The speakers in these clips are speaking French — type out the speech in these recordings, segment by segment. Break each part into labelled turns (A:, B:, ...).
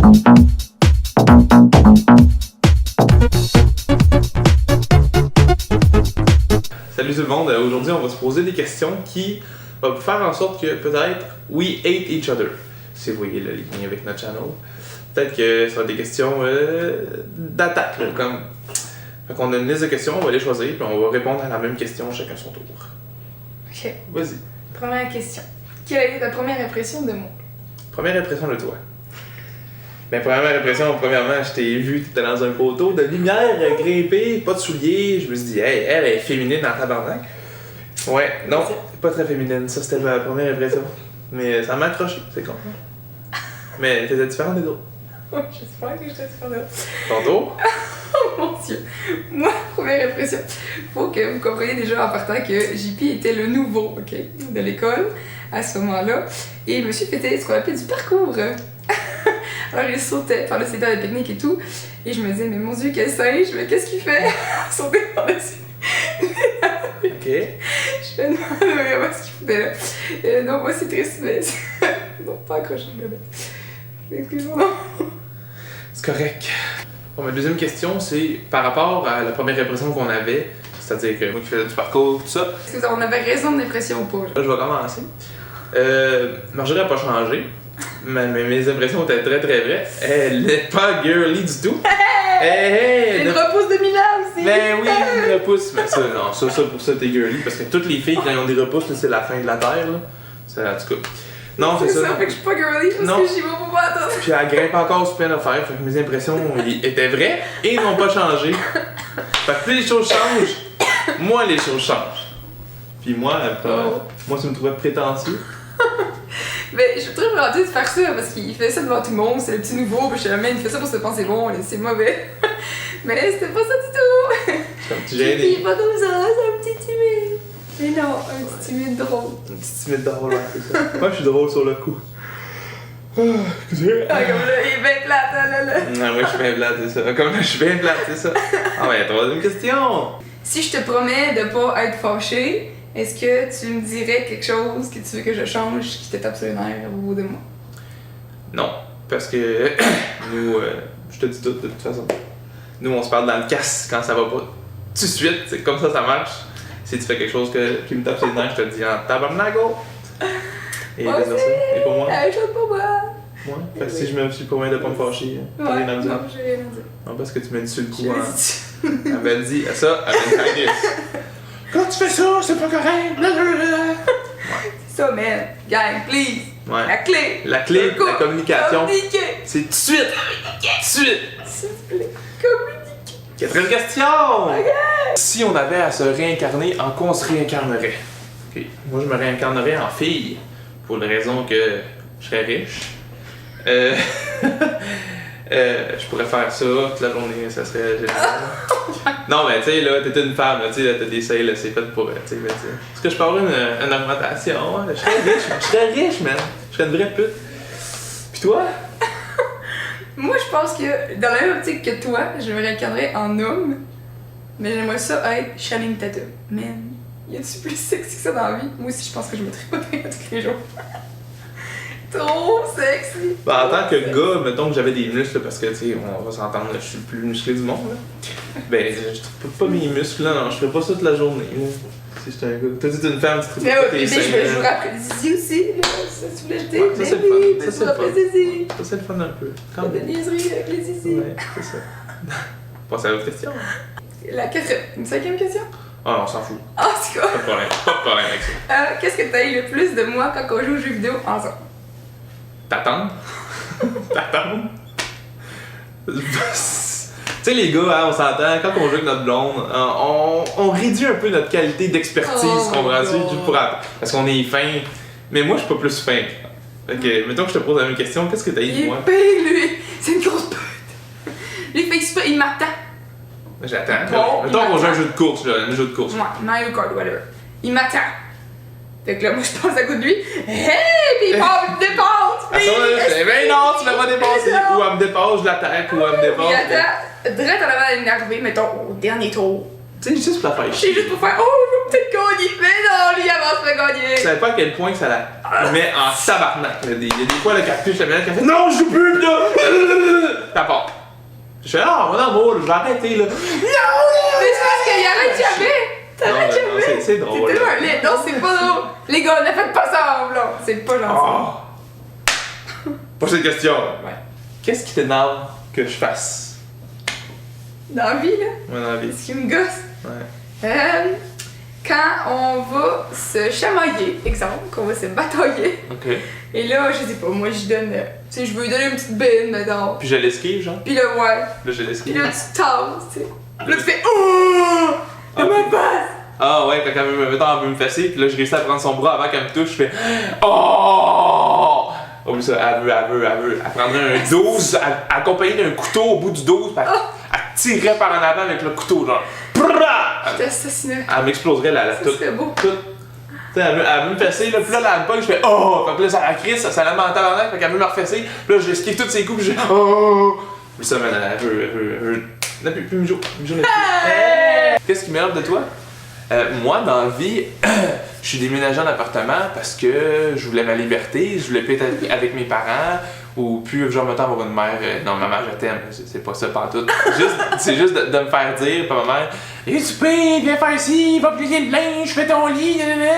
A: Salut tout le monde, aujourd'hui on va se poser des questions qui vont faire en sorte que peut-être we hate each other. Si vous voyez le lien avec notre channel. Peut-être que ça va être des questions d'attaque, là, comme... Fait qu'on a une liste de questions, on va les choisir, puis on va répondre à la même question chacun son tour.
B: Ok.
A: Vas-y.
B: Première question. Quelle a été ta première impression de moi?
A: Première impression de toi. Ben, première impression, premièrement, je t'ai vu, t'étais dans un poteau de lumière, grimpé, pas de souliers. Je me suis dit, hey, elle est féminine dans tabarnak. Ouais, non, pas très féminine, ça c'était ma première impression. Mais ça m'a accroché, c'est con. Mais t'étais différente des autres.
B: J'espère que j'étais différente.
A: Ton tour?
B: Oh mon dieu! Moi, première impression. Faut que vous compreniez déjà en partant que JP était le nouveau, ok, de l'école à ce moment-là. Et il me suis fait ce qu'on appelle du parcours. Alors il sautait par le secteur de pique-nique et tout. Et je me disais, mais mon dieu, quel singe, mais qu'est-ce qu'il fait? Sauter par-dessus.
A: Ok.
B: Je fais non, vraiment ce qu'il foutait là. Non, moi c'est triste, mais. Non, pas accroché, mais. Excuse-moi.
A: C'est correct. Bon, ma deuxième question, c'est par rapport à la première impression qu'on avait, c'est-à-dire que moi qui faisais du parcours, tout ça.
B: Est-ce que on avait raison de l'impression ou pas?
A: Là, je vais commencer. Marjorie n'a pas changé. Mais mes impressions étaient très très vraies. Elle n'est pas girly du tout. Hey,
B: une repousse de Milan aussi!
A: Ben oui, une repousse. Mais ça, non, ça pour ça, t'es girly. Parce que toutes les filles, quand ils ont des repousses, là, c'est la fin de la terre. Là. C'est, en tout cas. Non, c'est ça.
B: Ça fait que je suis pas girly parce
A: non.
B: que j'y vais pas attendre.
A: Puis elle grimpe encore sur plein d'affaires. Fait que mes impressions étaient vraies et n'ont pas changé. Fait que plus les choses changent, moins les choses changent. Puis moi, moi, tu me trouvais prétentieux.
B: Mais je suis très prétentieux de faire ça parce qu'il fait ça devant tout le monde, c'est le petit nouveau, puis je suis la même, il fait ça pour se penser bon, c'est mauvais. Mais c'était pas ça du tout!
A: C'est un petit gêné.
B: Il est pas comme ça, c'est un petit timide. Mais non, un petit timide drôle.
A: Un petit timide drôle, ouais, c'est ça. Moi, je suis drôle sur le coup. Excusez.
B: Ah, comme là, il est bien plate, là.
A: Non, moi, je suis bien plate, c'est ça. Comme là, je suis bien plate, c'est ça. Ah ouais, troisième question.
B: Si je te promets de pas être fâché, est-ce que tu me dirais quelque chose que tu veux que je change qui te tape sur les nerfs au bout de moi?
A: Non, parce que nous, je te dis tout de toute façon. Nous, on se parle dans le casse quand ça va pas. Tout de suite, c'est comme ça marche. Si tu fais quelque chose qui me tape sur les nerfs, je te le dis en tabarnago. Et
B: moi aussi!
A: Et pour moi?
B: Je chante pas moi!
A: Ouais. Fait que si je me suis promis de pas me fâcher, t'as rien à me dire?
B: Non, j'ai rien à dire.
A: Non, parce que tu m'as dit sur le coup.
B: Hein.
A: Elle m'a dit ça, elle m'a dit quand tu fais ça, c'est pas correct!
B: C'est ça, man. Gang, please!
A: Ouais.
B: La clé!
A: La clé de la communication,
B: Communiquer!
A: c'est tout de suite! Tout de suite!
B: S'il vous plaît, communiquer!
A: Quatrième question!
B: Ok!
A: Si on avait à se réincarner, en quoi on se réincarnerait? Ok. Moi, je me réincarnerais en fille, pour la raison que je serais riche. Je pourrais faire ça toute la journée, ça serait génial. Non, mais tu sais, là, t'es une femme, tu sais, t'as des seins, là, c'est fait pour. Tu sais, est-ce que je peux avoir une augmentation? Hein? Je serais riche, man. Je serais une vraie pute. Pis toi?
B: Moi, je pense que dans la même optique que toi, je me réincarnerais en homme, mais j'aimerais ça être Channing Tatum. Man, y a-tu plus sexy que ça dans la vie? Moi aussi, je pense que je me tripoterais tous les jours. Trop sexy!
A: Ben, en tant que gars, mettons que j'avais des muscles, parce que, tu sais, on va s'entendre, je suis le plus musclé du monde, là. Ben, je tripote pas mes muscles, là, non, je ferais pas ça toute la journée, là. Si j'étais un gars. Toi, t'es une femme, tu tripotes
B: Mais
A: pas
B: ouais,
A: tes
B: mais
A: seins.
B: je jouerais après Zizi aussi, là. Ça, tu voulais jeter?
A: Ouais, ça, c'est le fun. Ça, c'est le fun.
B: Zizi.
A: Ça, c'est le fun un peu. Quand
B: Pas de
A: même.
B: niaiserie avec les Zizi.
A: Ouais, c'est ça. Passe à l'autre question.
B: La quatrième, une cinquième question?
A: Ah, on s'en fout.
B: Ah, c'est quoi?
A: Pas de problème. Pas de problème avec ça.
B: Qu'est-ce que t'as eu le plus de moi quand on joue aux jeux vidéo ensemble?
A: T'attends? T'attends? Tu sais, les gars, hein, on s'entend, quand on joue avec notre blonde, on réduit un peu notre qualité d'expertise,
B: Oh
A: comprends-tu?
B: my God.
A: Juste pour parce qu'on est fin. Mais moi, je suis pas plus fin. Ok, mettons que je te pose la même question, qu'est-ce que t'as eu
B: Il
A: de moi?
B: est pire, lui! C'est une grosse pute! Les fait exprès, il m'attend.
A: J'attends.
B: Bon,
A: Mettons
B: il
A: qu'on joue à un
B: m'attend.
A: jeu de course, là, un jeu de course.
B: Ouais, Mario Kart, whatever. Il m'attend. Fait que là, moi, je pense à côté de lui. Hey! Pis il part, il me dépasse!
A: À ça, là, je dis, ben non, tu vas pas dépasser. Ou elle me dépasse, je l'attaque, ou elle me dépasse.
B: Il attend, direct en avant d'énerver, mettons, au dernier tour.
A: Tu sais, juste pour la faire
B: C'est juste pour faire, oh, je vais peut-être gagner. Mais non, lui, avance pas gagner.
A: Je savais pas à quel point que ça la met en tabarnak. Il y a des fois, le cactus, la manette, qui a fait non, je joue plus, là! Je fais, ah, mon amour, je vais arrêter, là. Non!
B: Mais c'est parce qu'il arrête jamais! T'arrêtes
A: Non,
B: jamais!
A: c'est drôle.
B: C'est tellement laid. Non, c'est pas drôle! Les gars, ne faites pas ça, blanc! C'est pas gentil.
A: Oh. Prochaine question.
B: Ouais.
A: Qu'est-ce qui t'énerve que je fasse?
B: Dans la vie, là,
A: Moi, dans la vie.
B: ce qui me gosse.
A: Ouais.
B: Quand on va se chamailler, exemple, qu'on va se batailler,
A: Ok.
B: et là, je sais pas, moi, je donne. Tu sais, je veux lui donner une petite bine, dedans.
A: Puis je l'esquive, genre.
B: Puis là, ouais.
A: Là, je
B: Puis
A: l'esquive.
B: là, tu tasses, tu sais. Puis là, tu fais oh! Elle me passe!
A: Ah ouais, quand elle veut me fesser, puis là, je réussis à prendre son bras avant qu'elle me touche, je fais oh! Oh, oui, ça, elle prendrait un 12, accompagné d'un couteau au bout du 12, puis elle tirerait par en avant avec le couteau, genre.
B: Je t'assassinais.
A: Elle m'exploserait la
B: Ça
A: toute.
B: serait beau.
A: Toute. Tu sais, elle veut me fesser, là, puis là, elle me pogne, je fais oh! Fait que là, ça crie, ça la met en tabarnak, fait qu'elle veut me refesser, puis là, j'esquive toutes ses coups, puis je fais oh! Puis ça, man, elle veut. Non, plus Mijo. Mijo n'est plus. Hey! Qu'est-ce qui m'énerve de toi? Moi, dans la vie, je suis déménagé en appartement parce que je voulais ma liberté, je voulais plus être avec mes parents, ou plus, genre, mettons, avoir une mère. Non, ma mère, je t'aime, c'est pas ça pantoute. C'est juste de me faire dire par ma mère, hé, souper, viens faire ici, va plier le linge, fais ton lit, nanana.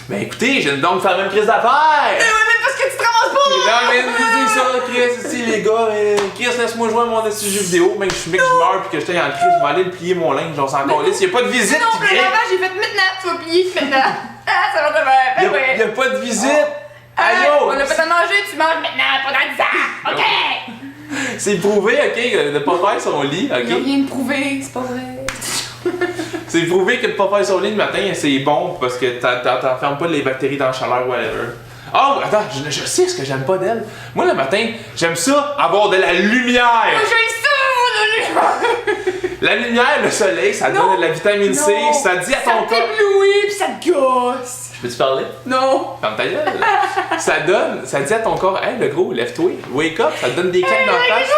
A: Ben écoutez, je viens donc faire une crise d'affaires!
B: Mais ouais, mais parce que tu te ramasses pas!
A: Non, mais dis ça, Chris, ici, les gars, Chris, laisse-moi jouer à mon jeu vidéo, même que je meurs pis que j'étais en crise, je vais aller le plier mon linge, genre, c'est encore lisse, y'a pas de visite
B: Non,
A: qui
B: le
A: vient!
B: lavage, j'ai fait maintenant, tu vas plier maintenant! Ah, ça va te faire! Ben ouais!
A: Y'a pas de visite!
B: Ah,
A: Aïe!
B: on a fait à manger, tu manges maintenant, pas dans 10 ans! Ok!
A: C'est prouvé, ok, de pas faire son lit,
B: Y'a
A: ok?
B: rien de prouvé, c'est pas vrai.
A: C'est prouvé que de pas faire son lit le matin, c'est bon parce que t'enfermes pas les bactéries dans la chaleur, whatever. Oh, attends, je sais ce que j'aime pas d'elle. Moi, le matin, j'aime ça, avoir de la lumière!
B: J'ai ça,
A: La lumière, le soleil, ça
B: Non.
A: donne de la vitamine C,
B: Non.
A: ça dit à
B: ça
A: ton corps.
B: t'éblouit pis ça te gosse!
A: Je peux-tu parler?
B: Non!
A: Ferme ta gueule. Ça dit à ton corps, hey le gros, lève-toi, wake up, ça te donne des claques dans la face.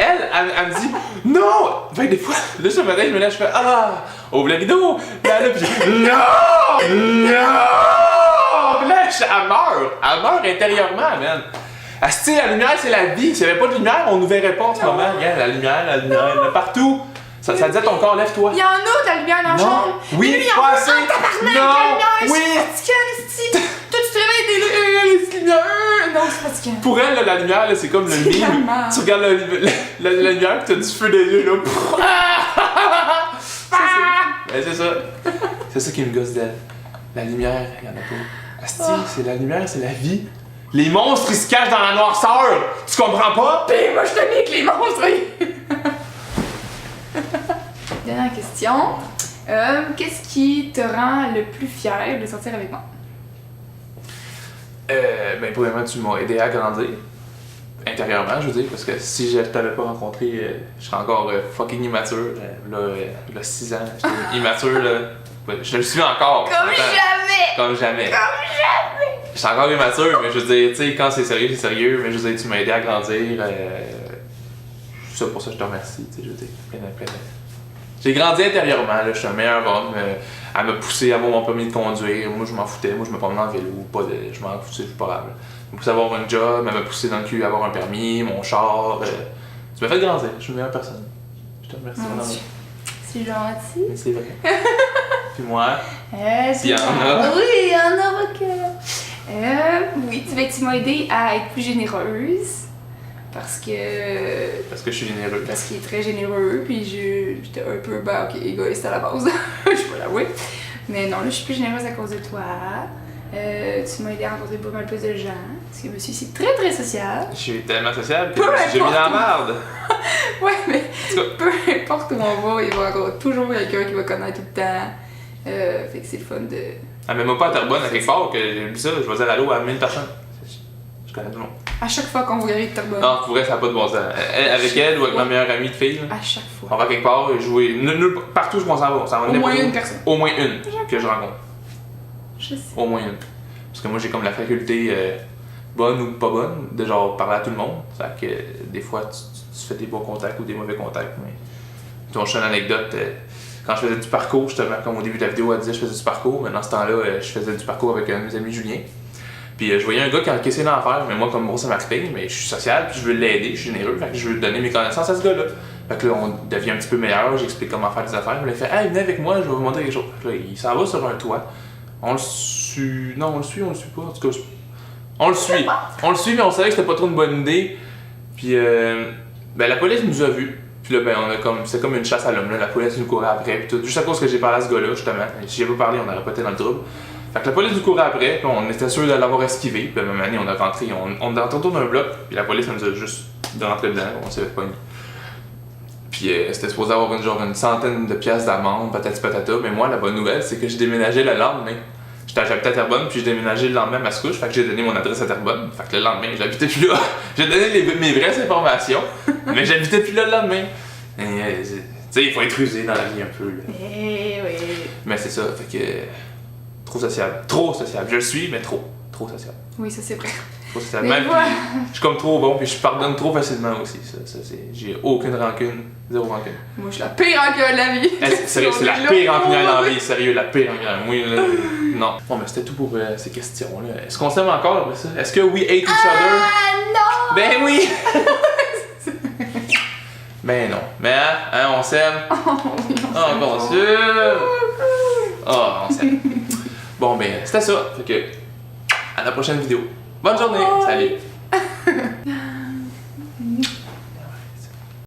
A: Elle me dit, non! Fait que des fois, là, ce matin, je me lève, je fais, ah, ouvre le rideau. Puis là, puis je non! Non! Puis là, elle meurt intérieurement, man. Asti, la lumière, c'est la vie. S'il n'y avait pas de lumière, on nous verrait pas en ce moment. Regarde, la lumière, elle est partout. Ça dit à ton corps, lève-toi.
B: Y'en a de la lumière dans la chambre!
A: Oui,
B: Mais lui, il en
A: pas
B: veut
A: assez.
B: un tabarnak,
A: Non,
B: la lumière!
A: oui.
B: C'est fatigant, esti! Toi, tu te réveilles et t'es là, les petites lumières! Non, c'est fatigant.
A: Pour elle, là, la lumière, là, c'est comme le
B: C'est
A: mime.
B: calmant.
A: Tu regardes la lumière, pis t'as du feu des yeux, là. Ben, c'est ça. C'est ça qui me gosse d'elle. La lumière, y'en a pas. Asti, c'est la lumière, c'est la vie. Les monstres, ils se cachent dans la noirceur. Tu comprends pas?
B: Pis moi, je te nique les monstres! Dernière question. Qu'est-ce qui te rend le plus fier de sortir avec moi?
A: Ben, premièrement, tu m'as aidé à grandir. Intérieurement, je veux dire, parce que si je t'avais pas rencontré, je serais encore fucking immature. Là, 6 ans, j'étais immature, là. Ouais, je le suis encore.
B: Comme
A: Attends.
B: jamais!
A: Comme jamais.
B: Comme jamais!
A: Je suis encore immature, mais je veux dire, tu sais, quand c'est sérieux, c'est sérieux, mais je veux dire, tu m'as aidé à grandir. Pour ça, je te remercie, tu sais, je veux dire, plein de. J'ai grandi intérieurement, là, je suis un meilleur homme. Elle m'a poussé à avoir mon permis de conduire. Moi, je m'en foutais. Moi, je me promenais en vélo. Je m'en foutais, je suis pas grave. Elle m'a poussé à avoir un job. Elle m'a poussé dans le cul à avoir un permis, mon char. Tu m'as fait grandir. Je suis une meilleure personne. Je te remercie,
B: Mon
A: mon amour.
B: Dieu. C'est gentil.
A: Mais c'est vrai. Puis moi,
B: Il
A: y en a.
B: Oui, il y en a beaucoup. Oui, tu m'as aidé à être plus généreuse. Parce que
A: je suis généreux.
B: parce qu'il est très généreux, puis j'étais un peu égoïste à la base, je peux l'avouer. Mais non, là, je suis plus généreuse à cause de toi. Tu m'as aidé à rencontrer pas mal plus de gens, parce que monsieur, c'est très très social.
A: Je suis tellement sociable que
B: Peu
A: j'ai mis
B: importe.
A: dans la merde.
B: Ouais, mais
A: En tout cas,
B: peu importe où on va, il va y avoir toujours quelqu'un qui va connaître tout le temps. Fait que c'est le fun de...
A: elle met pas à Terrebonne à quelque part que j'ai vu ça, je vais dire allô à 1000 personnes. Je connais tout le monde.
B: À chaque fois qu'on va aller de Terrebonne.
A: Non, pour vrai, ça n'a pas de bon sens. Avec elle ou avec ma meilleure amie de fille, là,
B: À chaque
A: on
B: fois.
A: va quelque part et jouer. Partout où on s'en va, on s'en va
B: Au
A: n'importe
B: moins
A: où.
B: une personne.
A: Au moins une que je rencontre.
B: Je sais.
A: Au moins une. Parce que moi, j'ai comme la faculté bonne ou pas bonne de genre parler à tout le monde. C'est que des fois, tu fais des bons contacts ou des mauvais contacts. Mais tu vois, je fais une anecdote. Quand je faisais du parcours, justement, comme au début de la vidéo, elle disait que je faisais du parcours, mais dans ce temps-là, je faisais du parcours avec un de mes amis Julien. Puis je voyais un gars qui encaissait l'enfer, mais moi, comme gros, ça m'appelle, mais je suis social, puis je veux l'aider, je suis généreux, fait que je veux donner mes connaissances à ce gars-là. Fait que là, on devient un petit peu meilleur, j'explique comment faire des affaires. Il fait, hey, venez avec moi, je vais vous montrer quelque chose. Fait que là, il s'en va sur un toit. On le suit. Non, on le suit pas. En tout cas, on le suit. On le suit, mais on savait que c'était pas trop une bonne idée. Puis, la police nous a vus. Puis là, c'est comme une chasse à l'homme. La police nous courait après. Puis tout, juste à cause que j'ai parlé à ce gars-là, justement. Si j'avais pas parlé, on aurait pas été dans le trouble. Fait que la police nous courait après. Puis on était sûr de l'avoir esquivé. Puis la même année, on a rentré. On est rentré autour d'un bloc. Puis la police nous a juste rentré dedans. On s'est fait pogner. Puis c'était supposé avoir une centaine de piastres d'amende, patati patata. Mais moi, la bonne nouvelle, c'est que j'ai déménagé le lendemain. J'habitais à Terrebonne, puis j'ai déménagé le lendemain à Mascouche, fait que j'ai donné mon adresse à Terrebonne. Fait que le lendemain, j'habitais plus là. J'ai donné mes vraies informations, mais j'habitais plus là le lendemain. Tu sais, il faut être rusé dans la vie un peu. Là.
B: Eh oui.
A: Mais c'est ça, fait que. Trop sociable. Trop sociable. Je le suis, mais trop. Trop sociable.
B: Oui, ça c'est vrai.
A: Trop sociable.
B: Mais
A: Même, je suis comme trop bon, puis je pardonne trop facilement aussi. J'ai aucune rancune. Zéro rancune.
B: Moi, je suis la pire rancune de la vie.
A: Sérieux, c'est la pire rancune dans la vie. Sérieux, la pire rancune. Moi, là, non. Bon, mais c'était tout pour ces questions-là. Est-ce qu'on s'aime encore après ça? Est-ce que we hate each other?
B: Non!
A: Ben oui! Ben non. Mais hein, on s'aime. Oh, bon Dieu! Oh, on s'aime. Bon, ben, c'était ça. Fait que, à la prochaine vidéo. Bonne journée! Salut!